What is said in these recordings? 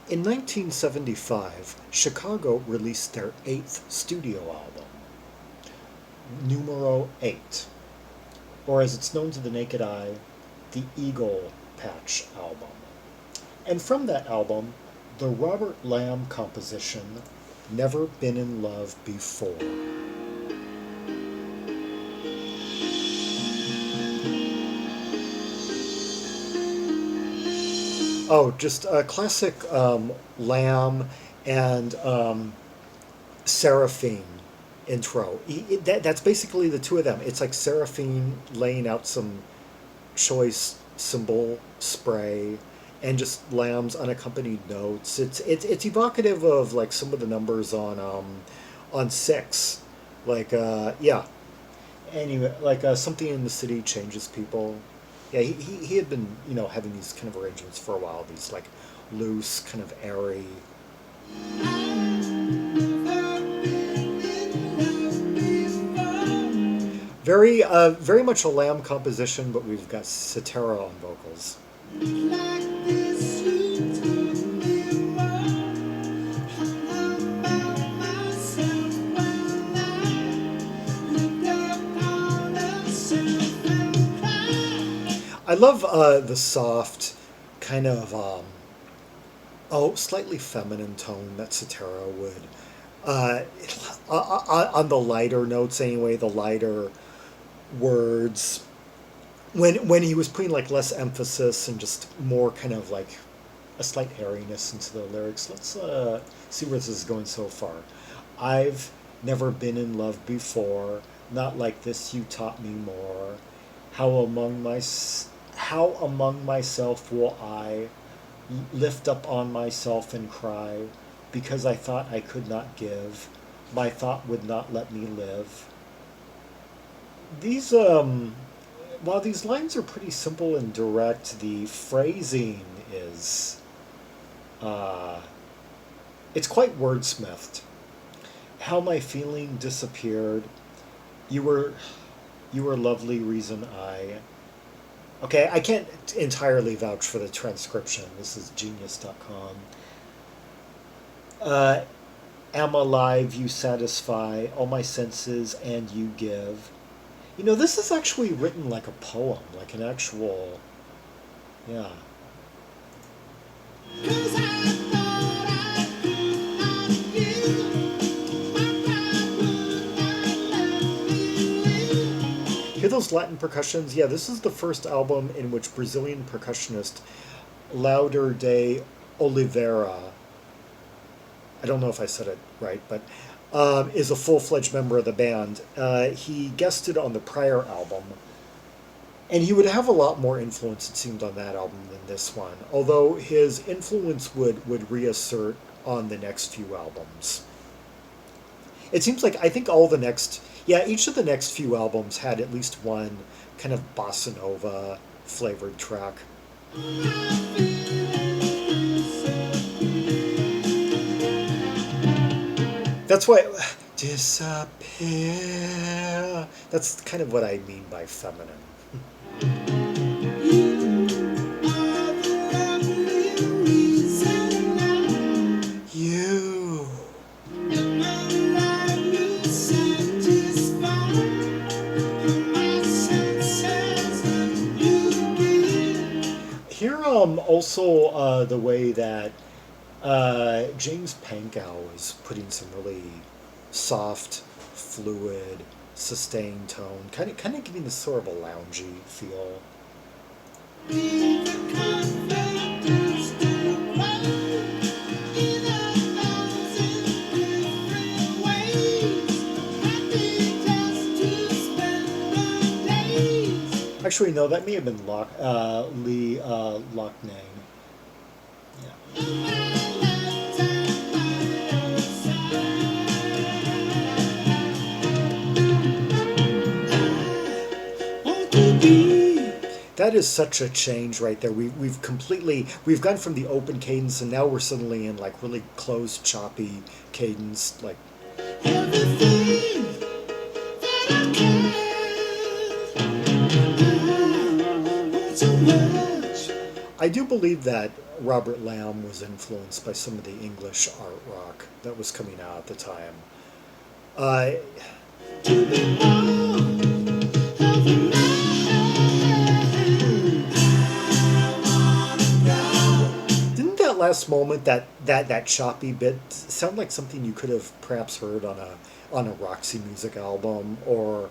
In 1975, Chicago released their eighth studio album, numero 8, or as it's known to the naked eye, the Eagle Patch album. And from that album, the Robert Lamm composition, Never Been in Love Before. Oh, just a classic Lamm and Seraphine intro. That's basically the two of them. It's like Seraphine laying out some choice cymbal spray and just Lamb's unaccompanied notes. It's evocative of like some of the numbers on six, like yeah. Anyway, like something in the city changes people. Yeah, he had been having these kind of arrangements for a while. These like loose, kind of airy. Very much a Lamb composition, but we've got Cetera on vocals. I love the soft, kind of slightly feminine tone that Cetera would. Uh, on the lighter notes, anyway, the lighter words. When he was putting like less emphasis and just more kind of like a slight airiness into the lyrics. Let's see where this is going so far. I've never been in love before. Not like this. You taught me more. How among my how among myself will I lift up on myself and cry because I thought I could not give. My thought would not let me live. These while these lines are pretty simple and direct, the phrasing is uh, it's quite wordsmithed. How my feeling disappeared. You were you were lovely reason I. Okay, I can't entirely vouch for the transcription. This is genius.com. Uh, am alive, you satisfy all my senses, and you give. This is actually written like a poem, like an actual, yeah. Hear those Latin percussions? Yeah, this is the first album in which Brazilian percussionist Laudir de Oliveira, I don't know if I said it right, but is a full-fledged member of the band. He guested on the prior album, and he would have a lot more influence, it seemed, on that album than this one, although his influence would reassert on the next few albums. It seems like, I think each of the next few albums had at least one kind of bossa nova flavored track. That's why disappear. That's kind of what I mean by feminine. You. Here, also the way that James Pankow is putting some really soft, fluid, sustained tone, kind of giving this sort of a loungy feel. Actually, no, that may have been Loughnane. Yeah. That is such a change right there. We've gone from the open cadence and now we're suddenly in like really closed, choppy cadence, like. Everything that I can, so much. I do believe that Robert Lamm was influenced by some of the English art rock that was coming out at the time. Uh, didn't that last moment, that choppy bit, sound like something you could have perhaps heard on a Roxy Music album, or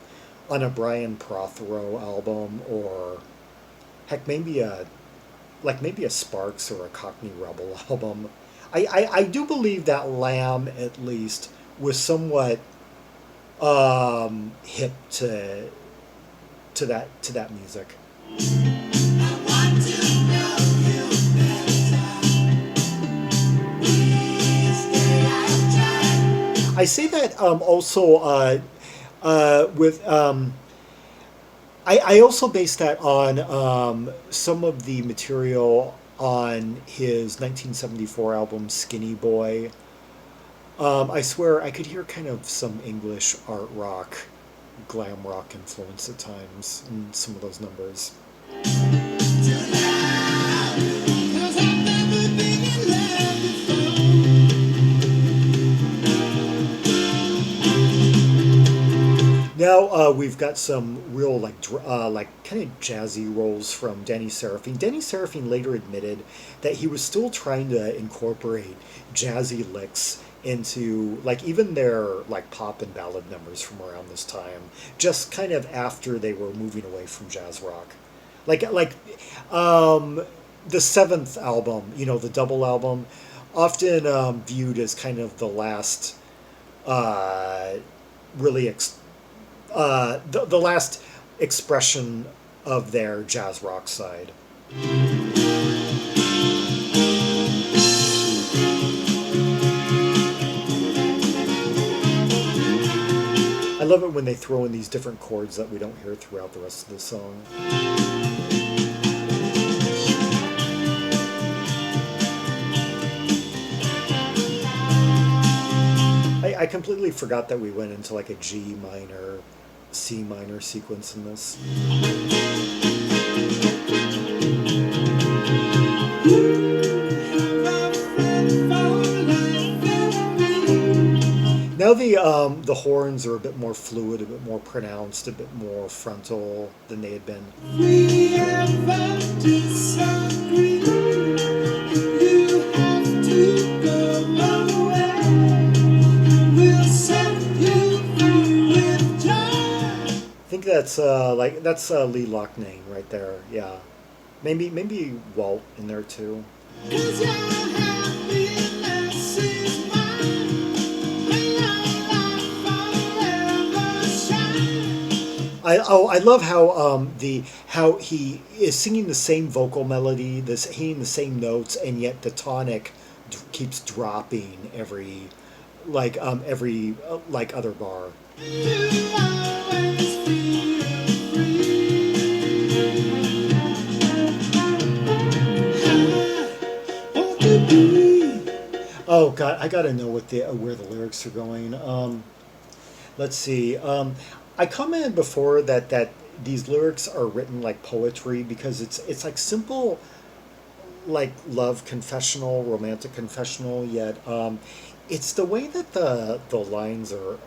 on a Brian Prothero album, or heck, maybe a Sparks or a Cockney Rebel album. I do believe that Lamb, at least, was somewhat hip to that music. I say that also with I also base that on some of the material on his 1974 album Skinny Boy. I swear I could hear kind of some English art rock, glam rock influence at times in some of those numbers. Now we've got some real like kind of jazzy rolls from Danny Seraphine. Danny Seraphine later admitted that he was still trying to incorporate jazzy licks into like even their like pop and ballad numbers from around this time, just kind of after they were moving away from jazz rock. Like the seventh album, the double album, often viewed as kind of the last uh, really the last expression of their jazz rock side. I love it when they throw in these different chords that we don't hear throughout the rest of the song. I completely forgot that we went into like a G minor, C minor sequence in this. Now the horns are a bit more fluid, a bit more pronounced, a bit more frontal than they had been. We have disagreed. You have to go away. We'll set you free with joy. I think that's Lee Loughnane right there. Yeah, maybe Walt in there too. I love how he is singing the same vocal melody, hitting the same notes, and yet the tonic keeps dropping every like other bar. Oh God, I gotta know where the lyrics are going. Let's see. I commented before that these lyrics are written like poetry because it's like simple, like love confessional, romantic confessional. Yet it's the way that the lines are.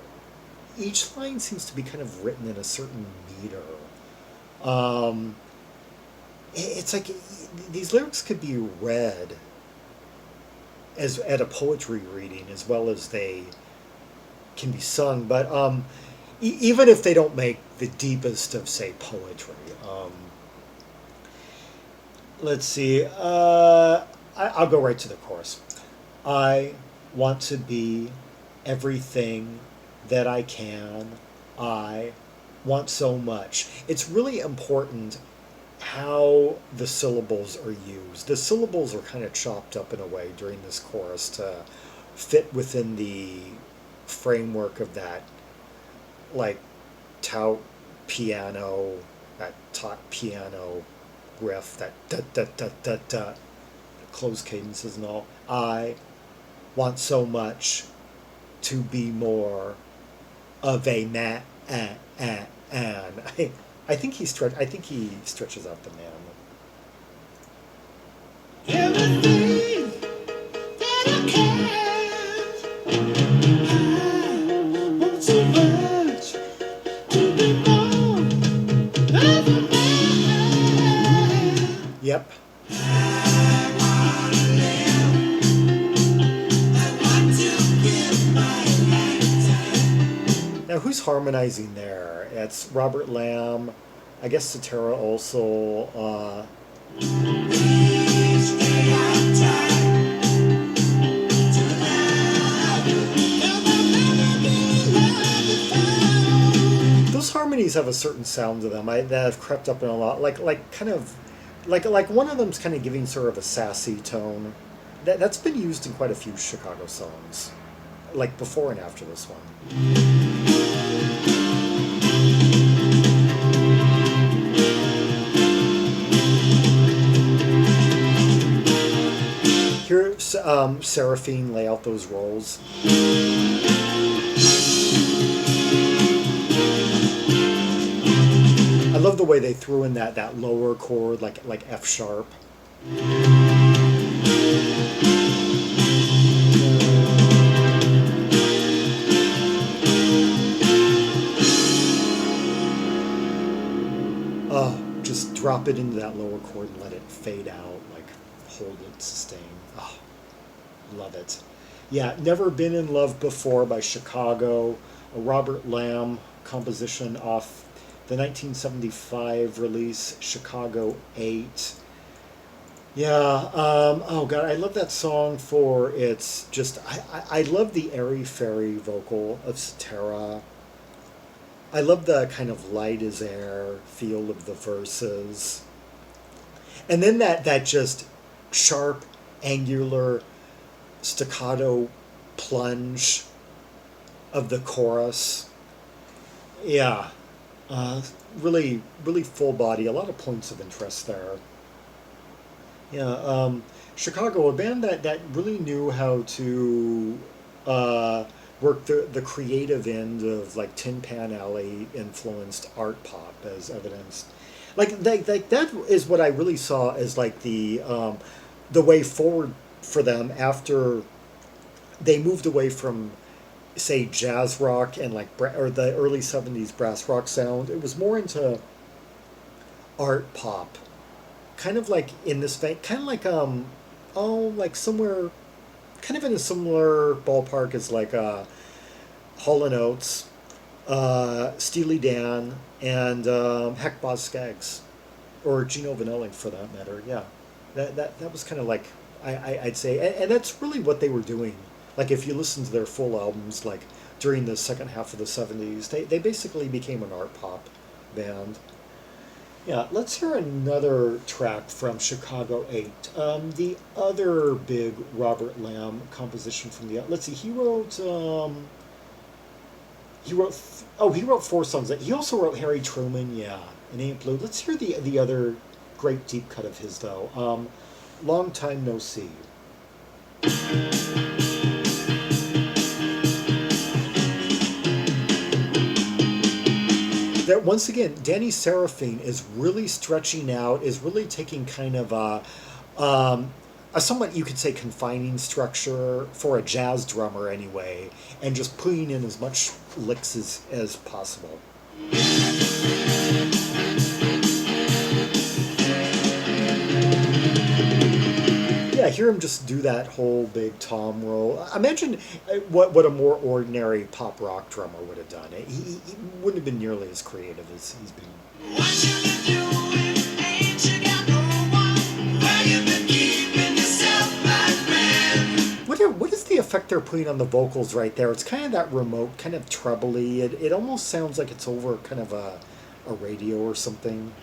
Each line seems to be kind of written in a certain meter. Um, it's like these lyrics could be read as at a poetry reading as well as they can be sung, but even if they don't make the deepest of, say, poetry. Let's see. I'll go right to the chorus. I want to be everything that I can. I want so much. It's really important how the syllables are used. The syllables are kind of chopped up in a way during this chorus to fit within the framework of that like tout piano, that taut piano riff, that da da da da da, closed cadences and all. I want so much to be more of a man. I think he stretches out the man. Everything that I can, I want so much to be more of a man. Yep. Now, who's harmonizing there? It's Robert Lamm, I guess Cetera also. Those harmonies have a certain sound to them that have crept up in a lot, like kind of, like one of them's kind of giving sort of a sassy tone. That's been used in quite a few Chicago songs, like before and after this one. Here, Seraphine lay out those roles. I love the way they threw in that lower chord, like F sharp. Oh, just drop it into that lower chord and let it fade out, like hold it, sustain. Oh, love it. Yeah, Never Been in Love Before by Chicago, a Robert Lamm composition off the 1975 release Chicago 8. Yeah, oh god, I love that song for its just, I love the airy-fairy vocal of Cetera. I love the kind of light as air feel of the verses. And then that just sharp, angular, staccato plunge of the chorus. Yeah, really, really full body, a lot of points of interest there. Yeah, Chicago, a band that really knew how to work the creative end of like Tin Pan Alley influenced art pop, as evidenced. Like that is what I really saw as like the way forward for them after they moved away from, say, jazz rock and like or the early '70s brass rock sound. It was more into art pop, kind of like in this vein, kind of like like somewhere, kind of in a similar ballpark as like Hall and Oates, Steely Dan, and heck, Boz Scaggs, or Gino Vanelli for that matter. Yeah, that was kind of like I'd say, and that's really what they were doing. Like if you listen to their full albums, like during the second half of the '70s, they basically became an art pop band. Yeah, let's hear another track from Chicago 8. The other big Robert Lamm composition from the, let's see, he wrote he wrote four songs. He also wrote Harry Truman, yeah, and Ain't Blue. Let's hear the other great deep cut of his though. Long Time No See. That once again, Danny Seraphine is really stretching out, is really taking kind of a somewhat, you could say, confining structure for a jazz drummer anyway, and just putting in as much licks as possible. Yeah, hear him just do that whole big tom roll. Imagine what a more ordinary pop rock drummer would have done. He wouldn't have been nearly as creative as he's been. What you been doing? Ain't you got no one? Where you been keeping yourself, my friend? What is the effect they're putting on the vocals right there? It's kind of that remote, kind of trebly. It almost sounds like it's over kind of a radio or something.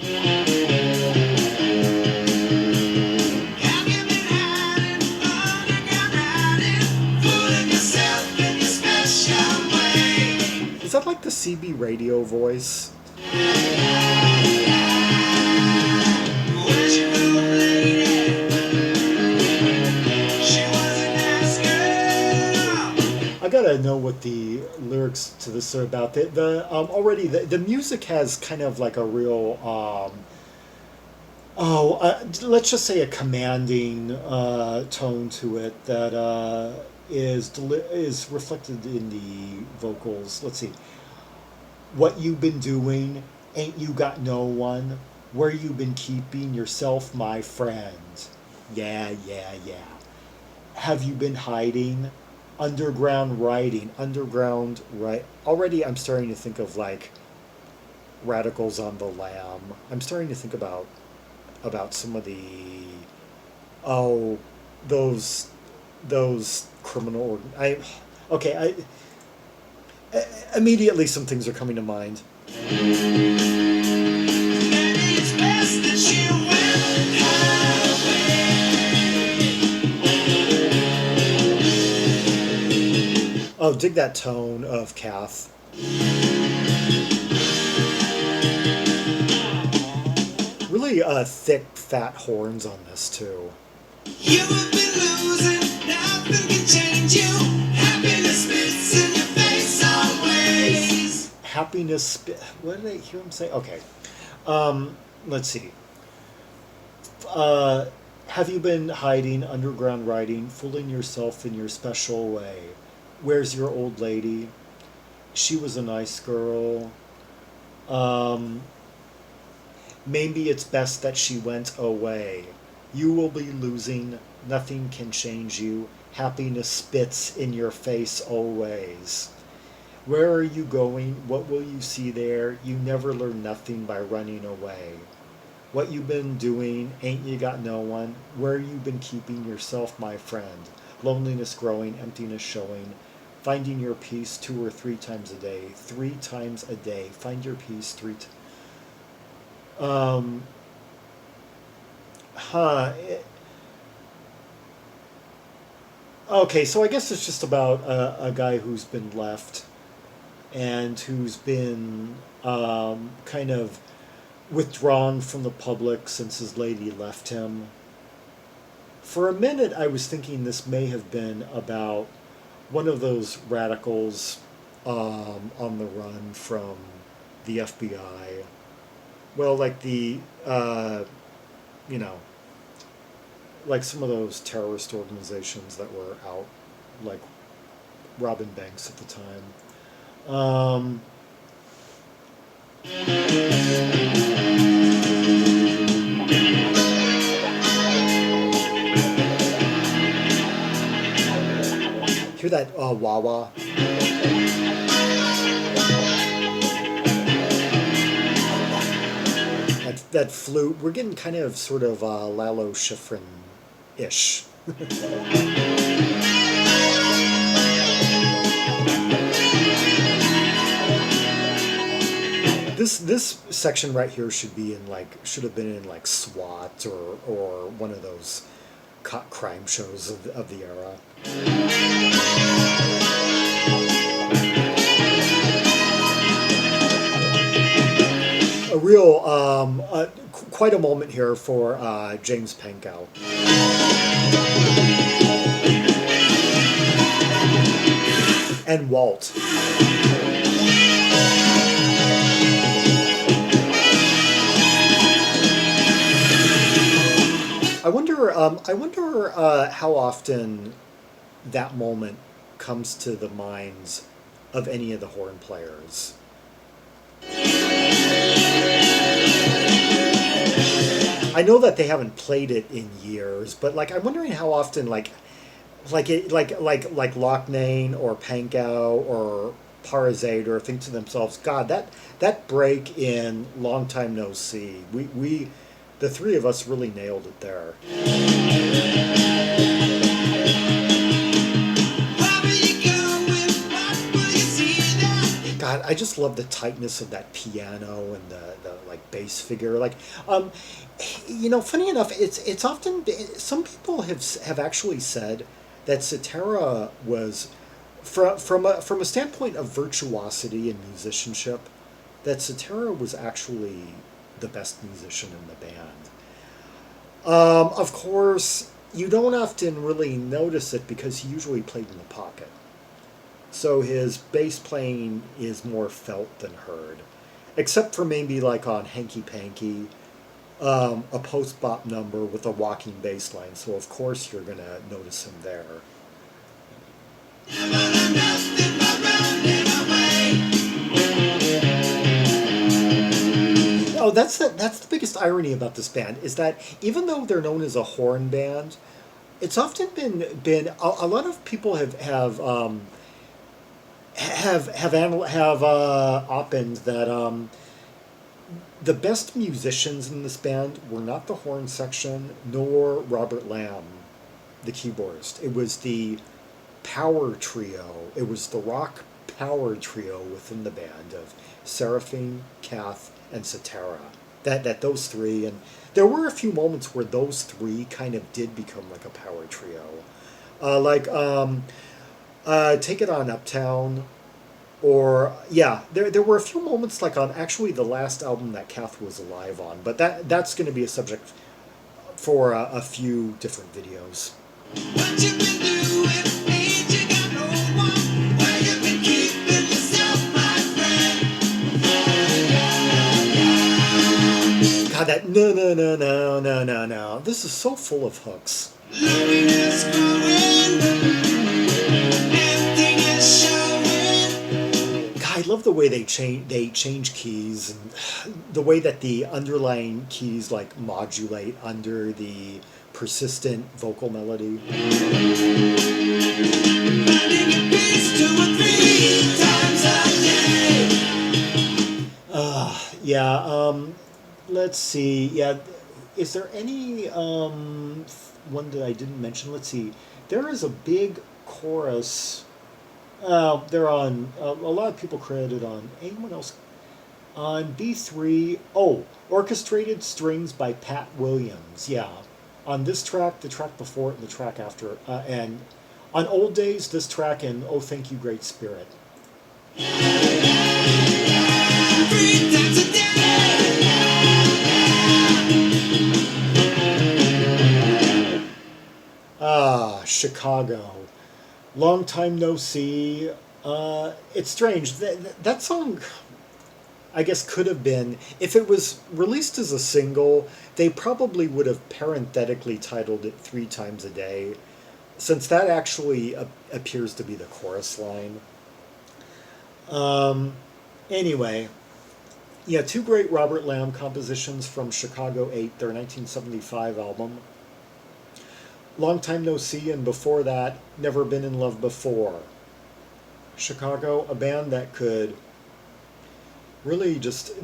Is that like the CB radio voice? I gotta know what the lyrics to this are about. Already the music has kind of like a real Oh, let's just say a commanding tone to it that is reflected in the vocals. Let's see. What you been doing? Ain't you got no one? Where you been keeping yourself, my friend? Yeah, yeah, yeah. Have you been hiding? Underground writing, underground right. Already, I'm starting to think of like radicals on the Lamb. I'm starting to think about some of the oh those those criminal. I okay. Immediately some things are coming to mind. Oh, dig that tone of Kath. Really thick, fat horns on this too. You have been losing, nothing can change you. Happiness spits in your face always. What did I hear him say? Okay. Let's see. Uh, have you been hiding, underground writing, fooling yourself in your special way? Where's your old lady? She was a nice girl. Um, Maybe it's best that she went away. You will be losing. Nothing can change you. Happiness spits in your face always. Where are you going? What will you see there? You never learn nothing by running away. What you been doing? Ain't you got no one? Where you been keeping yourself, my friend? Loneliness growing, emptiness showing. Finding your peace 2 or 3 times a day. 3 times a day. Find your peace um, huh. Okay, so I guess it's just about a guy who's been left and who's been kind of withdrawn from the public since his lady left him. For a minute, I was thinking this may have been about one of those radicals on the run from the FBI. Well, like you know, like some of those terrorist organizations that were out, like robbing banks at the time. Hear that wah wah? That flute. We're getting kind of sort of Lalo Schifrin ish. This section right here should have been in like SWAT or one of those cop crime shows of the era. A real quite a moment here for James Pankow. And Walt. I wonder how often that moment comes to the minds of any of the horn players. I know that they haven't played it in years, but like I'm wondering how often like Loughnane or Pankow or Parazaider think to themselves, God, that break in Long Time No See, we the three of us really nailed it there. God, I just love the tightness of that piano and the like bass figure. Like, funny enough, it's often some people have actually said that Cetera was from a standpoint of virtuosity and musicianship, that Cetera was actually the best musician in the band. Of course, you don't often really notice it because he usually played in the pocket. So his bass playing is more felt than heard. Except for maybe like on Hanky Panky a post-bop number with a walking bass line, so of course you're going to notice him there. Oh, that's the biggest irony about this band is that even though they're known as a horn band, it's often been a lot of people have opined that the best musicians in this band were not the horn section nor Robert Lamm, the keyboardist. It was the power trio. It was the rock power trio within the band of Seraphine, Kath, and Cetera. That those three, and there were a few moments where those three kind of did become like a power trio, Take It On Uptown, or yeah, there were a few moments like on actually the last album that Kath was alive on, but that's going to be a subject for a few different videos. What you been doing? Ain't you got no one? Where you been keeping yourself, my friend? God, that no. This is so full of hooks. Loneliness growing. I love the way they change keys, and the way that the underlying keys like modulate under the persistent vocal melody. Let's see. Yeah, is there any one that I didn't mention? Let's see. There is a big chorus. They're on a lot of people credited on anyone else on B3. Oh, Orchestrated Strings by Pat Williams. Yeah, on this track, the track before it, and the track after, and on Old Days, this track, and Oh Thank You Great Spirit. Chicago. Long Time No See. It's strange. That song, I guess, could have been, if it was released as a single, they probably would have parenthetically titled it 3 Times a Day, since that actually appears to be the chorus line. Anyway, yeah, 2 great Robert Lamm compositions from Chicago 8, their 1975 album. Long Time No See, and before that, Never Been in Love Before. Chicago, a band that could really just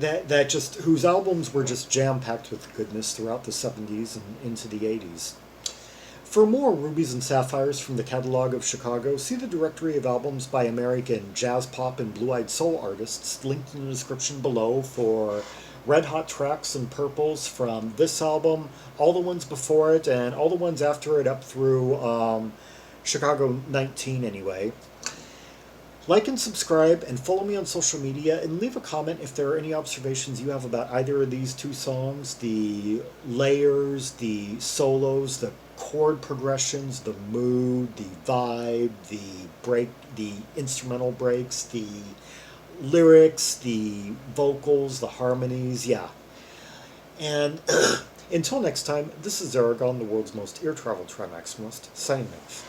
whose albums were just jam-packed with goodness throughout the 70s and into the 80s. For more Rubies and Sapphires from the catalog of Chicago, see the directory of albums by American jazz, pop, and blue-eyed soul artists linked in the description below for red hot tracks and purples from this album, all the ones before it, and all the ones after it up through Chicago 19 anyway. Like and subscribe and follow me on social media, and leave a comment if there are any observations you have about either of these 2 songs, the layers, the solos, the chord progressions, the mood, the vibe, the instrumental breaks, the lyrics, the vocals, the harmonies, yeah. And until next time, this is Zaragon, the world's most ear-traveled trimaximalist, signing off.